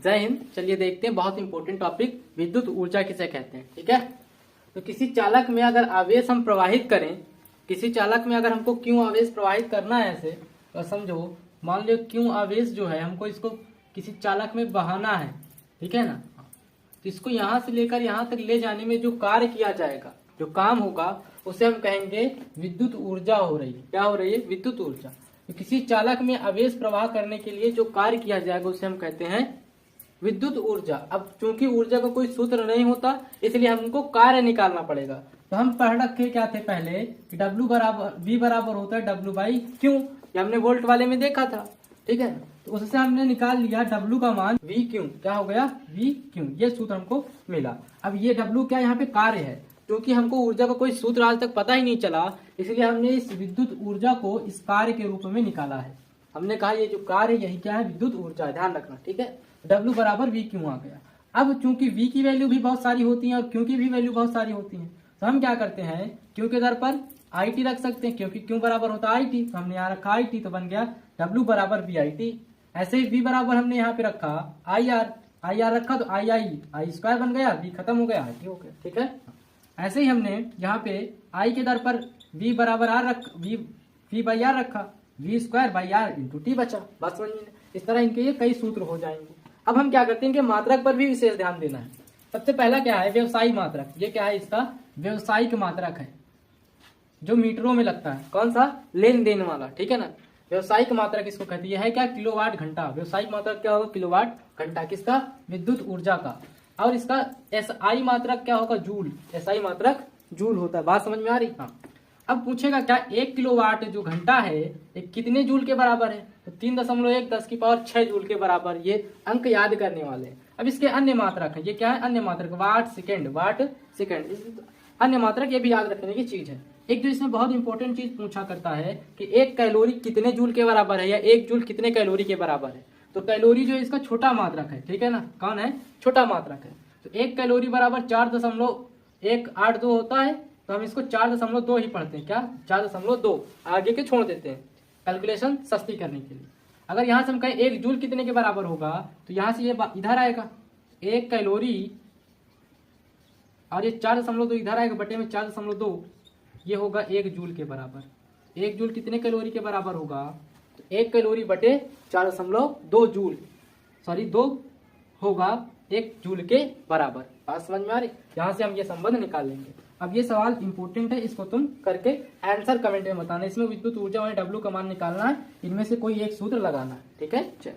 जय हिंद। चलिए देखते हैं बहुत इंपॉर्टेंट टॉपिक, विद्युत ऊर्जा किसे कहते हैं। ठीक है, तो किसी चालक में अगर आवेश हम प्रवाहित करें, किसी चालक में अगर हमको क्यों आवेश प्रवाहित करना है ऐसे, तो समझो मान लो क्यों आवेश जो है हमको इसको किसी चालक में बहाना है, ठीक है ना। तो इसको यहाँ से लेकर यहाँ तक ले जाने में जो कार्य किया जाएगा, जो काम होगा, उसे हम कहेंगे विद्युत ऊर्जा हो रही है। क्या हो रही है? विद्युत ऊर्जा। तो किसी चालक में आवेश प्रवाह करने के लिए जो कार्य किया जाएगा उसे हम कहते हैं विद्युत ऊर्जा। अब चूंकि ऊर्जा का कोई सूत्र नहीं होता, इसलिए हमको कार्य निकालना पड़ेगा। तो हम पढ़ रखे क्या थे पहले कि W बराबर V बराबर होता है W बाई क्यू, ये हमने वोल्ट वाले में देखा था। ठीक है, तो उससे हमने निकाल लिया W का मान V क्यू। क्या हो गया? V क्यू, ये सूत्र हमको मिला। अब ये W क्या यहाँ पे कार्य है, क्योंकि हमको ऊर्जा का कोई सूत्र आज तक पता ही नहीं चला, इसलिए हमने इस विद्युत ऊर्जा को इस कार्य के रूप में निकाला है। हमने कहा ये जो कार्य यही क्या है? विद्युत ऊर्जा है, ध्यान रखना। ठीक है, W बराबर V क्यू आ गया। अब चूंकि V की वैल्यू भी बहुत सारी होती है और Q की भी वैल्यू बहुत सारी होती है, तो हम क्या करते हैं, Q के दर पर IT रख सकते हैं, क्योंकि Q बराबर होता है IT, तो हमने यहाँ रखा IT, तो बन गया W बराबर VIT। ऐसे ही V बराबर हमने यहाँ पे रखा IR रखा तो I स्क्वायर बन गया, V खत्म हो गया, IT हो गया। ठीक है, ऐसे ही हमने यहाँ पे I के दर पर V बराबर V बाई R रखा, V square by R into T बचा। बस समझ में, इस तरह इनके ये कई सूत्र हो जाएंगे। अब हम क्या करते हैं, इनके मात्रक पर भी विशेष ध्यान देना है। सबसे पहला क्या है? व्यवसायिक मात्रक। ये क्या है? इसका व्यवसायिक मात्रक है, जो मीटरों में लगता है। कौन सा? लेन देन वाला। ठीक है ना, व्यवसायिक मात्रक इसको कहती है क्या? किलोवाट घंटा। व्यवसायिक मात्रक क्या होगा? किलोवाट घंटा। किसका? विद्युत ऊर्जा का। और इसका SI मात्रक क्या होगा? जूल। SI मात्रक जूल होता है। बात समझ में आ रही? हाँ। अब पूछेगा क्या 1 किलोवाट जो घंटा है ये कितने जूल के बराबर है? तो 3.1 10 की पावर 6 जूल के बराबर। ये अंक याद करने वाले हैं। अब इसके अन्य मात्रक है, ये क्या है? अन्य मात्रक वाट सेकेंड। अन्य मात्रक ये भी याद रखने की चीज है। एक जो इसमें बहुत इंपॉर्टेंट चीज पूछा करता है कि 1 कैलोरी कितने जूल के बराबर है, या 1 जूल कितने कैलोरी के बराबर है। तो कैलोरी जो है इसका छोटा मात्रक है। ठीक है ना, कौन है? छोटा मात्रक है। तो 1 कैलोरी बराबर 4.182 होता है, तो हम इसको 4.2 ही पढ़ते हैं। क्या? 4.2 आगे के छोड़ देते हैं कैलकुलेशन सस्ती करने के लिए। अगर यहाँ से हम कहें 1 जूल कितने के बराबर होगा, तो यहाँ से ये इधर आएगा 1 कैलोरी, और ये 4.2 इधर आएगा बटे में 4.2, ये होगा 1 जूल के बराबर। 1 जूल कितने कैलोरी के बराबर होगा? तो 1 कैलोरी बटे 4.2 जूल, 2 होगा 1 जूल के बराबर। बात समझ में आ रही? यहाँ से हम ये संबंध निकाल लेंगे। अब ये सवाल इंपॉर्टेंट है, इसको तुम करके आंसर कमेंट में बताना। इसमें विद्युत ऊर्जा और W का मान निकालना है, इनमें से कोई एक सूत्र लगाना है। ठीक है, चल।